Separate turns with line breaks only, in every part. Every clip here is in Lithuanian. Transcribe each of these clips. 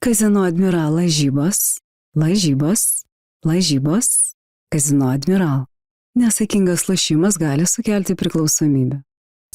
Kazino Admiral lažybos, Kazino Admiral. Nesaikingas lošimas gali sukelti priklausomybę.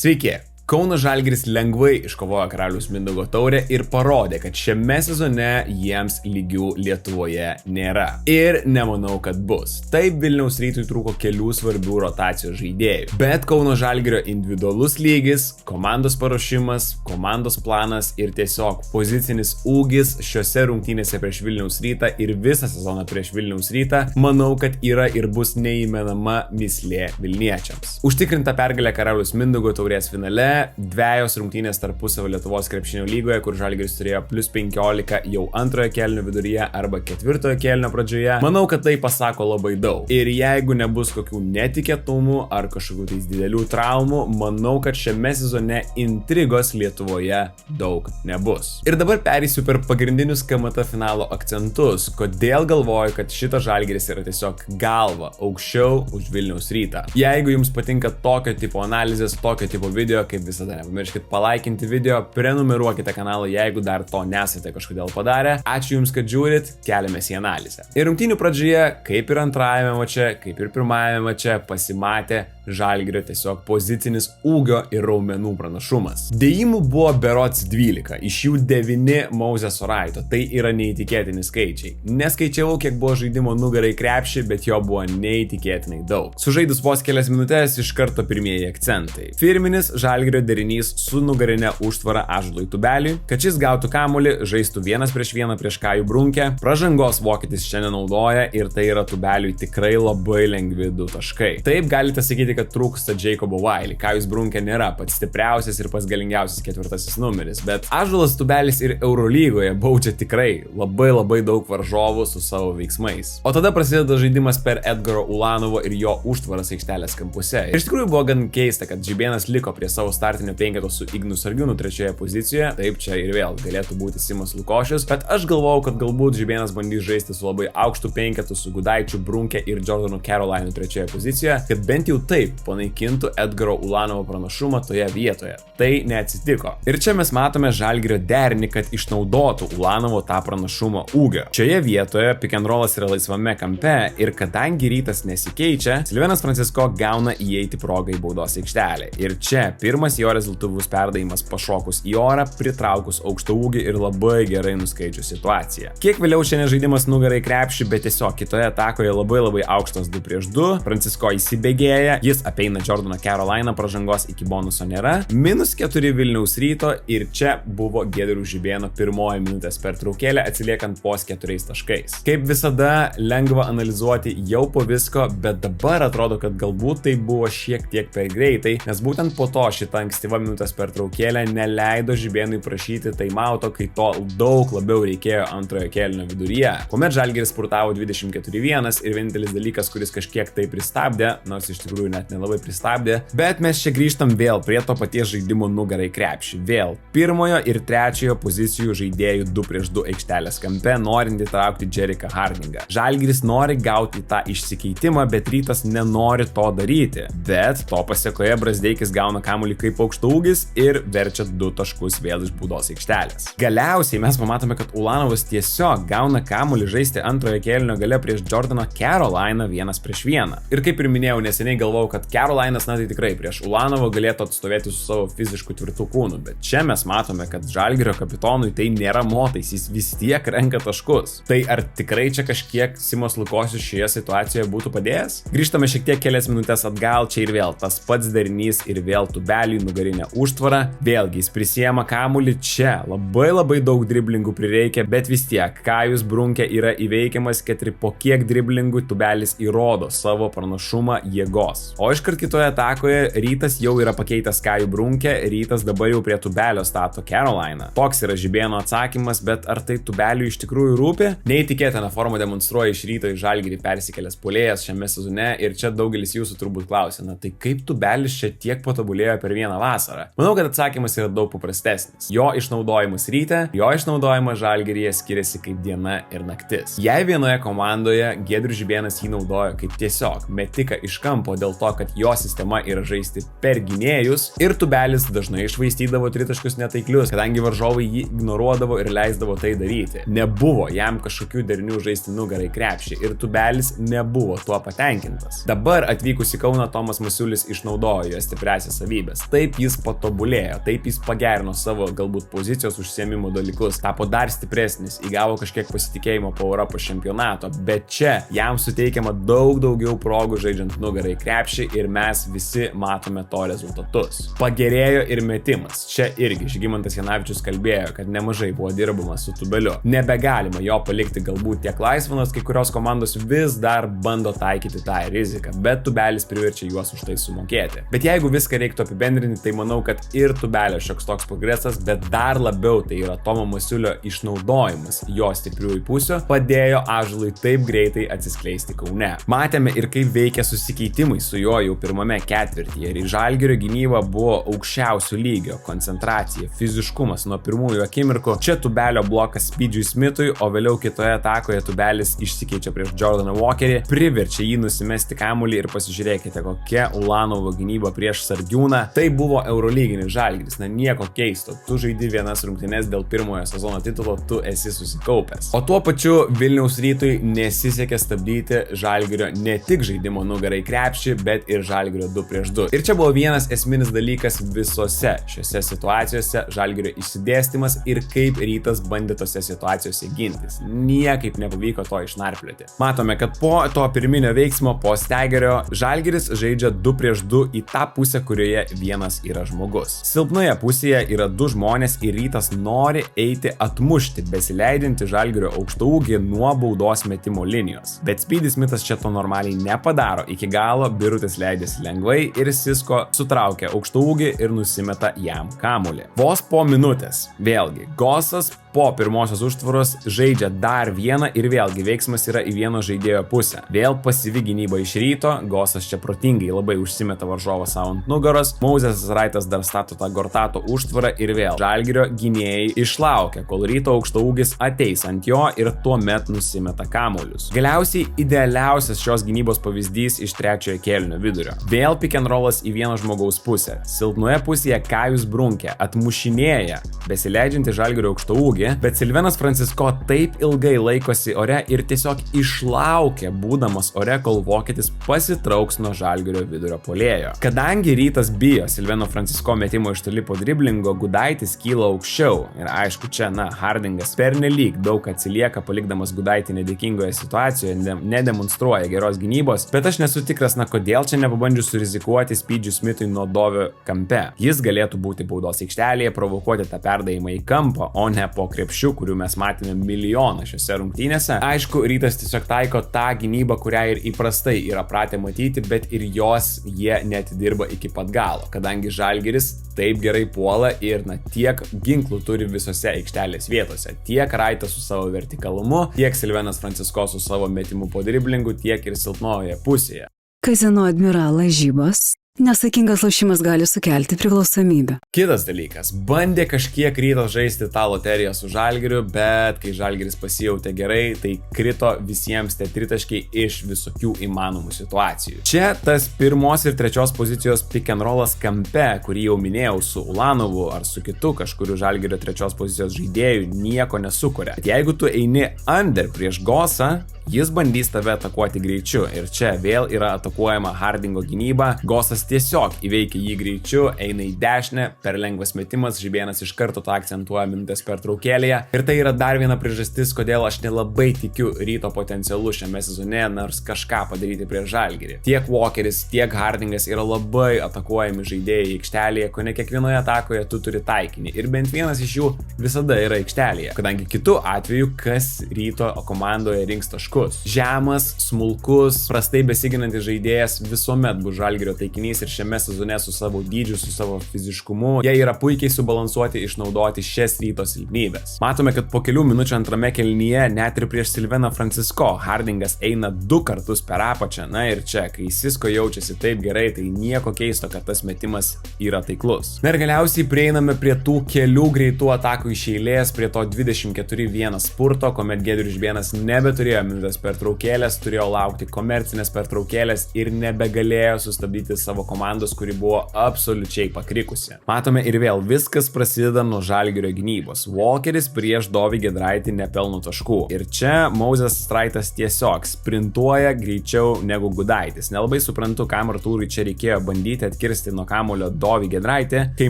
Sveiki! Kauno Žalgiris lengvai iškovojo Karaliaus Mindaugo taurę ir parodė, kad šiame sezone jiems lygių Lietuvoje nėra. Ir nemanau, kad bus. Taip Vilniaus Rytui trūko kelių svarbių rotacijos žaidėjų. Bet Kauno Žalgirio individualus lygis, komandos paruošimas, komandos planas ir tiesiog pozicinis ūgis šiose rungtynėse prieš Vilniaus Rytą ir visą sezoną prieš Vilniaus Rytą, manau, kad yra ir bus neįmenama mislė vilniečiams. Užtikrinta pergalė Karaliaus Mindaugo taurės finale, dvejos rungtynės tarpusavio Lietuvos krepšinio lygoje, kur Žalgiris turėjo +15 jau antrojo kėlinio viduryje arba ketvirtojo kėlinio pradžioje. Manau, kad tai pasako labai daug. Ir jeigu nebus kokių netikėtumų ar kažkokių tais didelių traumų, manau, kad šiame sezone intrigos Lietuvoje daug nebus. Ir dabar pereisiu per pagrindinius KMT finalo akcentus. Kodėl galvoju, kad šitas Žalgiris yra tiesiog galva aukščiau už Vilniaus Rytą. Jeigu jums patinka tokio tipo analizės, tokio tipo video, kaip visada nepamirškit palaikinti video, prenumeruokite kanalą, jeigu dar to nesate kažkodėl padarę. Ačiū Jums, kad žiūrit, keliamės į analizę. Ir rungtynių pradžioje, kaip ir antrajame mače, kaip ir pirmajame mače, pasimatė Žalgirio tiesiog pozicinis ūgio ir raumenų pranašumas. Dėjimų buvo berods 12, iš jų 9 Moses Oraito. Tai yra neįtikėtini skaičiai. Neskaičiavau, kiek buvo žaidimo nugarai krepšį, bet jo buvo neįtikėtinai daug. Sužaidus vos kelias minutės, iš karto pirmieji akcentai. Firminis Žalgirio derinys su nugarinė užtvara Ąžuolui Tubeliui, kad šis gautų kamuolį, žaistų 1 prieš Kajų Brunkę. Pražangos vokietis šiandien naudoja ir tai yra Tubeliui tikrai labai lengvi 2 taškai. Taip galite sakyti, kad trūksta Jacobo Wiley. Kajus Brunkė nėra pats stipriausias ir pats galingiausias 4 numeris, bet Ąžuolas Tubelis ir Eurolygoje baudžia tikrai labai daug varžovų su savo veiksmais. O tada prasideda žaidimas per Edgaro Ulanovo ir jo užtvaras aikštelės kampuse. Ir iš tikrųjų buvo gan keista, kad Žibėnas liko prie savo startinio penketo su Ignu Sargiūnu 3 pozicijoje. Taip, čia ir vėl galėtų būti Simas Lukošius, bet aš galvojau, kad galbūt Žibėnas bandys žaisti su labai aukštu penketu su Gudaičiu, Brunke ir Jordanu Caroline 3 pozicijoje, kad bent jau taip panaikintų Edgaro Ulanovo pranašumą toje vietoje. Tai neatsitiko. Ir čia mes matome Žalgirio derinį, kad išnaudotų Ulanovo tą pranašumo ūgio. Šioje vietoje pick and rollas yra laisvame kampe ir kadangi Rytas nesikeičia, Silvenas Francisko gauna įeiti progą į baudos aikštelę. Ir čia pirmas jo rezultatyvus perdavimas pašokus į orą, pritraukus aukštą ūgį ir labai gerai nuskaičius situaciją. Kiek vėliau šiandien žaidimas nugarai krepšį, bet tiesiog kitoje atakoje labai aukštas 2 prieš 2. Francisko įsibėgėja, jis apeina Jordaną Caroline, pražangos iki bonuso nėra. -4 Vilniaus Ryto ir čia buvo Giedriaus Žibėno pirmoji minutės pertraukėlė atsiliekant vos 4 taškais. Kaip visada, lengva analizuoti jau po visko, bet dabar atrodo, kad galbūt tai buvo šiek tiek per greitai, nes būtent po to šita ankstyva minutės pertraukėlė neleido Žibėnui prašyti taimauto, kai to daug labiau reikėjo antrojo kėlinio viduryje. Kuomet Žalgiris spurtavo 24-1 ir vienintelis dalykas, kuris kažkiek tai pristabdė, nors iš tikrųjų net nelabai pristabdė, bet mes čia grįžtam vėl prie to paties žaidimo nugarai krepšį. Vėl pirmojo ir trečiojo pozicijų žaidėjų 2 prieš 2 aikštelės kampe, norint įtraukti Jeriką Hardingą. Žalgiris nori gauti tą išsikeitimą, bet Rytas nenori to daryti. Bet to pasiekoje Brazdeikis gauna kamuolį kaip aukštaūgis ir verčia 2 taškus vėl iš baudos aikštelės. Galiausiai mes pamatome, kad Ulanovas tiesiog gauna kamuolį žaisti antrojo kėlinio gale prieš Jordaną Caroline 1 prieš 1. Ir kaip ir minėjau, neseniai galvojau, kad Caroline'as, na tai tikrai prieš Ulanovo galėtų atstovėti su savo fizišku tvirtu kūnu, bet čia mes matome, kad Žalgirio kapitonui tai nėra motais, jis vis tiek renka taškus. Tai ar tikrai čia kažkiek Simas Lukošius šioje situacijoje būtų padėjęs? Grįžtame šiek tiek kelias minutės atgal, čia ir vėl tas pats derinys ir vėl Tubeliui nugarinė užtvara. Vėlgi jis prisiema kamuolį čia, labai daug driblingų prireikia, bet vis tiek Kajus Brunke yra įveikiamas, kad ir po kiek driblingų Tubelis įrodo savo pranašumą jėgos. O iškart kitoje atakoje Rytas jau yra pakeitęs Kajų Brunkę, Rytas dabar jau prie Tubelio stato Caroline. Toks yra Žibėno atsakymas, bet ar tai Tubeliui iš tikrųjų rūpi? Neįtikėtiną formą demonstruoja iš Ryto į Žalgirį persikėlęs puolėjas šiame sezone ir čia daugelis jūsų turbūt klausia, na tai kaip Tubelis čia tiek patobulėjo per vieną vasarą? Manau, kad atsakymas yra daug paprastesnis. Jo išnaudojimas Ryte, jo išnaudojimas Žalgiryje skiriasi kaip diena ir naktis. Jei vienoje komandoje Giedrius Žibėnas jį naudojo kaip tiesiog metiką iš kampo dėl to, kad jo sistema yra žaisti per gynėjus ir Tubelis dažnai išvaistydavo tritaškius netaiklius, kadangi varžovai jį ignoruodavo ir leisdavo tai daryti. Nebuvo jam kažkokių derinių žaisti nugarai krepšį ir Tubelis nebuvo tuo patenkintas. Dabar atvykus į Kauną Tomas Masiulis išnaudojo jo stipriąsias savybės. Taip jis patobulėjo, taip jis pagerino savo galbūt pozicijos užsiėmimo dalykus, tapo dar stipresnis, įgavo kažkiek pasitikėjimo po Europos čempionato, bet čia jam suteikiama daug daugiau progų žaidžiant nugarai krepšį ir mes visi matome to rezultatus. Pagerėjo ir metimas. Čia irgi Žygimantas Janavičius kalbėjo, kad nemažai buvo dirbama su Tubeliu. Nebegalima jo palikti galbūt tiek laisvo, nors kai kurios komandos vis dar bando taikyti tą riziką, bet Tubelis priverčia juos už tai sumokėti. Bet jeigu viską reiktų apibendrinti, tai manau, kad ir Tubelio šioks toks progresas, bet dar labiau tai yra Tomo Masiulio išnaudojimas jo stipriųjų pusių padėjo Ąžuolui taip greitai atsiskleisti Kaune. Matėme ir kaip veikia susikeitimai su juo jau pirmame ketvirtyje ir Žalgirio gynyba buvo aukščiausio lygio, koncentracija, fiziškumas nuo pirmųjų akimirkų. Čia Tubelio blokas Speedžiui Smithui, o vėliau kitoje atakoje Tubelis išsikeičia prieš Jordaną Walkerį, priverčia jį nusimesti kamuolį ir pasižiūrėkite, kokia Ulanovo gynyba prieš Sargiūną. Tai buvo eurolyginis Žalgiris, nieko keisto. Tu žaidi vienas rungtynes dėl pirmojo sezono titulo, tu esi susikaupęs. O tuo pačiu Vilniaus Rytui nesisekė stabdyti Žalgirio ne tik žaidimo nugarai krepšį, bet ir Žalgirio 2-2. Ir čia buvo vienas esminis dalykas visose šiose situacijose - Žalgirio išsidėstymas ir kaip Rytas bandė tose situacijose gintis. Niekaip nepavyko to išnarplioti. Matome, kad po to pirminio veiksmo, po Stegerio, Žalgiris žaidžia 2-2 į tą pusę, kurioje vienas yra žmogus. Silpnoje pusėje yra du žmonės ir Rytas nori eiti atmušti besileidinti Žalgirio aukštaūgį nuo baudos metimo linijos. Bet Speedy Smithas čia to normaliai nepadaro iki galo, Birutis leidėsi lengvai ir Sisko sutraukia aukštaūgį ir nusimeta jam kamuolį. Vos po minutės, vėlgi, Gosas po pirmosios užtvaros žaidžia dar vieną ir vėlgi veiksmas yra į vieno žaidėjo pusę. Vėl pasyvi gynyba iš Ryto, Gosas čia protingai labai užsimeta varžovą savo ant nugaros, Mauzesas Raitas dar stato tą Gortato užtvarą ir vėl Žalgirio gynėjai išlaukia, kol Ryto aukštaūgis ateis ant jo ir tuomet nusimeta kamuolius. Galiausiai idealiausias šios gynybos pavyzdys iš trečiojo kėlinio vidurio. Vėl pick and rollas į vieno žmogaus pusę. Silpnoje pusėje Kajus Brunkė atmušinėja besileidžiantį Žalgirio aukštaūgį, bet Silvenas Francisko taip ilgai laikosi ore ir tiesiog išlaukia, būdamas ore, kol vokietis pasitrauks nuo Žalgirio vidurio puolėjo. Kadangi Rytas bijo Silveno Francisko metimo iš toli po driblingo, Gudaitis kyla aukščiau ir aišku čia, Hardingas pernelyg daug atsilieka, palikdamas Gudaitį nedėkingoje situacijoje, nedemonstruoja geros gynybos, bet aš nesu tikras, kodėl čia nepabandžiu surizikuoti Speedžiui Smithui nuo dovio kampe. Jis galėtų būti baudos aikštelėje, provokuoti tą perdavimą į kampą, o ne po krepšių, kurių mes matėme milijoną šiose rungtynėse. Aišku, Rytas tiesiog taiko tą gynybą, kurią ir įprastai yra pratę matyti, bet ir jos jie neatidirba iki pat galo, kadangi Žalgiris taip gerai puola ir tiek ginklų turi visose aikštelės vietose. Tiek Raitas su savo vertikalumu, tiek Silvenas Francisko su savo metimu po driblingu, tiek ir silpnojoje pusėje.
Kazino Admiral lažybos. Nesakingas lošimas gali sukelti priklausomybę.
Kitas dalykas. Bandė kažkiek Rytas žaisti tą loteriją su Žalgiriu, bet kai Žalgiris pasijautė gerai, tai krito visiems tie tritaškiai iš visokių įmanomų situacijų. Čia tas pirmos ir trečios pozicijos pick and rollas kampe, kurį jau minėjau su Ulanovu ar su kitu kažkuriu Žalgirio trečios pozicijos žaidėjų, nieko nesukuria. Bet jeigu tu eini under prieš Gosą, jis bandys tave atakuoti greičiu ir čia vėl yra atakuojama Hardingo gynyba. Gosas tiesiog įveikia jį greičiu, eina į dešinę, per lengvas metimas, Žibėnas iš karto tą akcentuoja minutės pertraukėlėje. Ir tai yra dar viena priežastis, kodėl aš nelabai tikiu Ryto potencialu šiame sezone, nors kažką padaryti prieš Žalgirį. Tiek Walkeris, tiek Hardingas yra labai atakuojami žaidėjai aikštelėje, ko ne kiekvienoje atakoje tu turi taikinį. Ir bent vienas iš jų visada yra aikštelėje, kadangi kitu atveju, kas Ryto komandoje rinks taškus. Žemas, smulkus, prastai besiginantis žaidėjas visuomet bus Žalgirio taikinys ir šiame sezone su savo dydžiu, su savo fiziškumu, jie yra puikiai subalansuoti išnaudoti šias Ryto silpnybės. Matome, kad po kelių minučių antrame kėlinyje net ir prieš Silveną Francisko Hardingas eina 2 kartus per apačią. Ir čia, kai Sisko jaučiasi taip gerai, tai nieko keisto, kad tas metimas yra taiklus. Ir galiausiai prieiname prie tų kelių greitų atakų iš eilės, prie to 24-1 spurto, kuomet Giedrius Žibėnas nebeturėjo individualias pertraukėlės, turėjo laukti komercinės pertraukėlės ir nebegalėjo sustabdyti savo komandos, kuri buvo absoliučiai pakrikusi. Matome ir vėl, viskas prasideda nuo Žalgirio gynybos. Walkeris prieš Dovį Giedraitį nepelno taškų. Ir čia Moses Straitas tiesiog sprintuoja greičiau negu Gudaitis. Nelabai suprantu, kam Artūrui čia reikėjo bandyti atkirsti nuo kamuolio Dovį Giedraitį, kai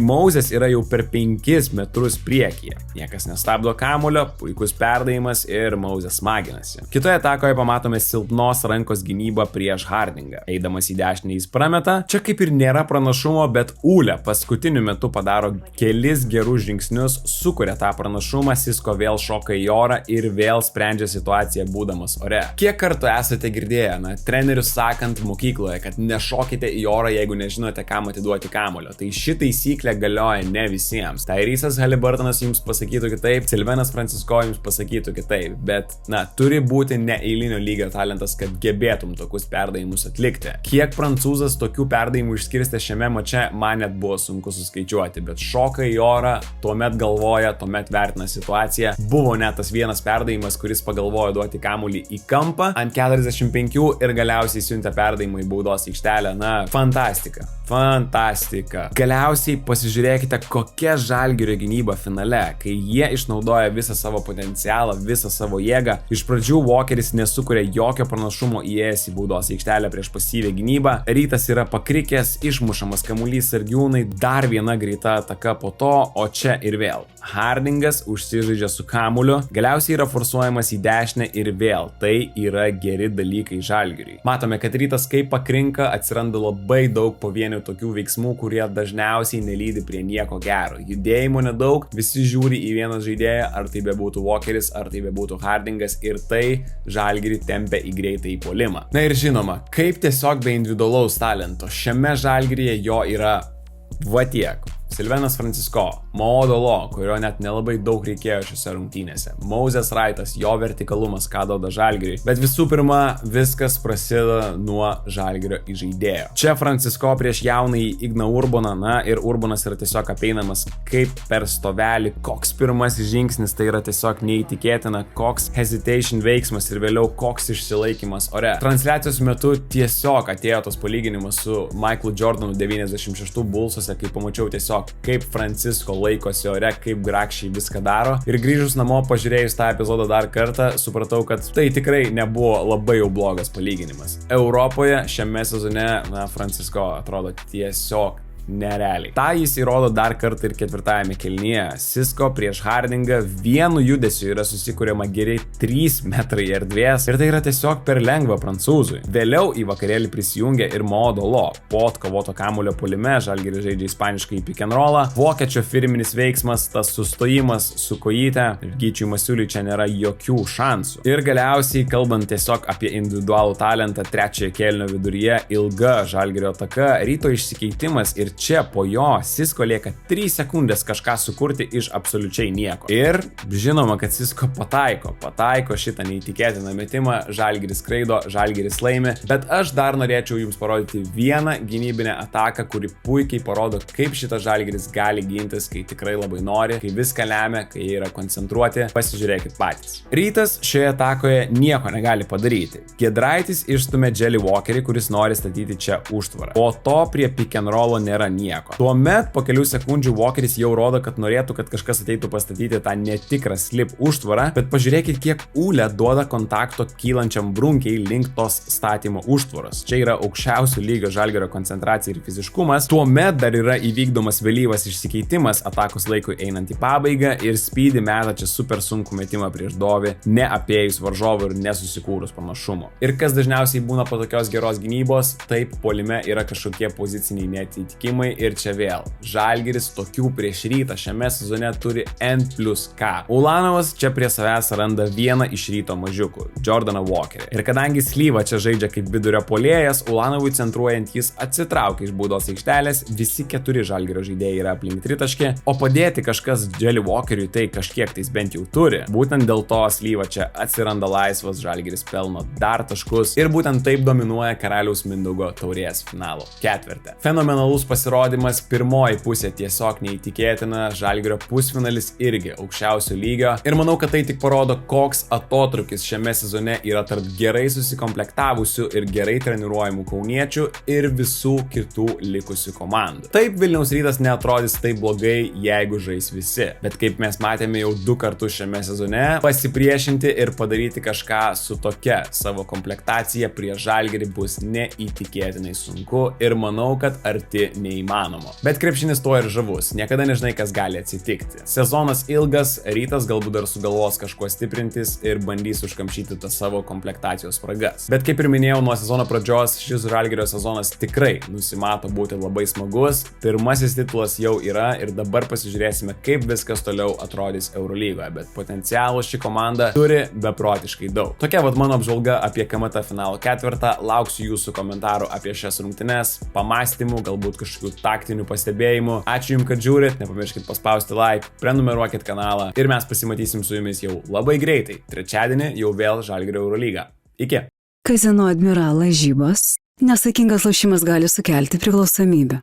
Moses yra jau per 5 metrus priekyje. Niekas nestabdo kamuolio, puikus perdavimas ir Moses smaginasi. Kitoje atakoje pamatome silpnos rankos gynybą prieš Hardingą. Eidamas į dešinę jis prameta, čia kaip ir nėra pranašumo, bet Ule paskutiniu metu padaro kelis gerus žingsnius, sukuria tą pranašumą, Sisko vėl šoka į orą ir vėl sprendžia situaciją būdamas ore. Kiek kartų esate girdėję, trenerius sakant mokykloje, kad nešokite į orą, jeigu nežinote, kam atiduoti kamuolio. Tai ši taisyklė galioja ne visiems. Tyrysas Haliburtonas jums pasakytų kitaip, Silvenas Francisco jums pasakytų kitaip, bet, turi būti neeilinio lygio talentas, kad gebėtum tokius perdavimus atlikti. Kiek prancūzas tokių perdavimų išskirstė šiame mače, man net buvo sunku suskaičiuoti, bet šoka į orą, tuomet galvoja, tuomet vertina situaciją. Buvo net tas vienas perdavimas, kuris pagalvojo duoti kamuolį į kampą ant 45 ir galiausiai siuntė perdavimą į baudos aikštelę. Fantastika. Fantastika. Galiausiai pasižiūrėkite, kokia Žalgirio gynyba finale, kai jie išnaudoja visą savo potencialą, visą savo jėgą. Iš pradžių Walkeris nesukuria jokio pranašumo įėjęs į baudos aikštelę prieš pasyvią gynybą. Rytas yra pakrikęs, išmušamas kamuolys Sargiūnai, dar viena greita ataka po to, o čia ir vėl. Hardingas užsižaidžia su kamuoliu, galiausiai yra forsuojamas į dešinę ir vėl. Tai yra geri dalykai Žalgiriui. Matome, kad Rytas kaip pakrinka, atsiranda labai daug pavienių tokių veiksmų, kurie dažniausiai nelydi prie nieko gero. Judėjimo nedaug, visi žiūri į vieną žaidėją, ar tai bebūtų Walkeris, ar tai bebūtų Hardingas, ir tai Žalgirį tempia į greitą įpuolimą. Na ir žinoma, kaip tiesiog be individualaus talento, šiame Žalgiryje jo yra va tiek. Silvenas Francisco, Maodolo, kurio net nelabai daug reikėjo šiose rungtynėse. Moses Straitas, jo vertikalumas, ką duoda Žalgiriui. Bet visų pirma, viskas prasideda nuo Žalgirio įžaidėjo. Čia Francisco prieš jaunąjį Igną Urboną, ir Urbonas yra tiesiog apeinamas kaip per stovelį. Koks pirmasis žingsnis, tai yra tiesiog neįtikėtina, koks hesitation veiksmas ir vėliau koks išsilaikymas ore. Transliacijos metu tiesiog atėjo tos palyginimas su Michaelu Jordanu 96 Bullsuose, kai pamačiau tiesiog kaip Francisco laikosi ore, kaip grakščiai viską daro. Ir grįžus namo, pažiūrėjus tą epizodą dar kartą, supratau, kad tai tikrai nebuvo labai jau blogas palyginimas. Europoje šiame sezone, Francisco atrodo tiesiog nerealiai. Ta jis įrodo dar kartą ir 4-ame kėlinyje. Sisko prieš Hardingą vienu judesiu yra susikuriama geri 3 metrai erdvės ir tai yra tiesiog per lengva prancūzui. Vėliau į vakarėlį prisijungia ir Maodolo. Po atkovoto kamuolio puolime Žalgiris žaidžia ispaniškai pick and rollą. Vokiečio firminis veiksmas, tas sustojimas su kojyte, Gyčiui Masiuliui čia nėra jokių šansų. Ir galiausiai, kalbant tiesiog apie individualų talentą, 3-ojo kėlinio viduryje ilga Žalgirio ataka, Ryto išsikeitimas ir čia po jo Sisko lieka 3 sekundės kažką sukurti iš absoliučiai nieko. Ir žinoma, kad Sisko pataiko šitą neįtikėtiną metimą, Žalgiris skraido, Žalgiris laimi, bet aš dar norėčiau jums parodyti vieną gynybinę ataką, kuri puikiai parodo, kaip šitas Žalgiris gali gintis, kai tikrai labai nori, kai viską lemia, kai jie yra koncentruoti. Pasižiūrėkit patys. Rytas šioje atakoje nieko negali padaryti. Giedraitis išstumia Jelly Walkerį, kuris nori statyti čia užtvarą. Po to prie pick and rollo nėra nieko. Tuomet po kelių sekundžių Walkeris jau rodo, kad norėtų, kad kažkas ateitų pastatyti tą netikrą slip užtvarą, bet pažiūrėkit, kiek Ule duoda kontakto kylančiam brunkiai link tos statymo užtvaros. Čia yra aukščiausio lygio Žalgirio koncentracija ir fiziškumas. Tuomet dar yra įvykdomas vėlyvas išsikeitimas atakos laikui einant į pabaigą ir Speedy meta čia super sunku metimą prieš Dovį, neapėjus varžovų ir nesusikūrus panašumo. Ir kas dažniausiai būna po tokios geros gynybos, taip puolime yra kažkokie poziciniai neatitikimai. Ir čia vėl. Žalgiris tokių prieš Rytą šiame sezone turi N+K. Ulanovas čia prie savęs randa vieną iš Ryto mažiukų, Jordaną Walkerį. Ir kadangi Slyva čia žaidžia kaip vidurio puolėjas, Ulanovui centruojant jis atsitraukia iš baudos aikštelės, visi 4 Žalgirio žaidėjai yra aplink tritaškį, o padėti kažkas Jelly Walkeriui tai kažkiek tais bent jau turi. Būtent dėl to Slyva čia atsiranda laisvas, Žalgiris pelno dar taškus ir būtent taip dominuoja Karaliaus Mindaugo taurės finalo ketvirtį. Fenomenalus pasirinkimas pasirodymas, pirmoji pusė tiesiog neįtikėtina, Žalgirio pusfinalis irgi aukščiausio lygio ir manau, kad tai tik parodo, koks atotrūkis šiame sezone yra tarp gerai susikomplektavusių ir gerai treniruojamų kauniečių ir visų kitų likusių komandų. Taip, Vilniaus Rytas neatrodys taip blogai, jeigu žais visi, bet kaip mes matėme jau 2 kartus šiame sezone, pasipriešinti ir padaryti kažką su tokia savo komplektacija prieš Žalgirį bus neįtikėtinai sunku ir manau, kad arti neįmanomo. Bet krepšinis tuo ir žavus, niekada nežinai, kas gali atsitikti. Sezonas ilgas, Rytas galbūt dar sugalvos kažkuo stiprintis ir bandys užkamšyti tas savo komplektacijos spragas. Bet kaip ir minėjau, nuo sezono pradžios šis Žalgirio sezonas tikrai nusimato būti labai smagus, pirmasis titulas jau yra ir dabar pasižiūrėsime, kaip viskas toliau atrodys Eurolygoje, bet potencialų ši komanda turi beprotiškai daug. Tokia vat mano apžvalga apie KMT finalo ketvirtą, lauksiu jūsų komentarų apie šias rungtynes, pamastymų, galbūt kažkokių taktinių pastebėjimų. Ačiū jums, kad žiūrit, nepamirškit paspausti like, prenumeruokit kanalą ir mes pasimatysim su jumis jau labai greitai. Trečiadienį jau vėl Žalgirio Eurolyga. Iki.
Kazino Admiral lažybos. Nesakingas lošimas gali sukelti priklausomybę.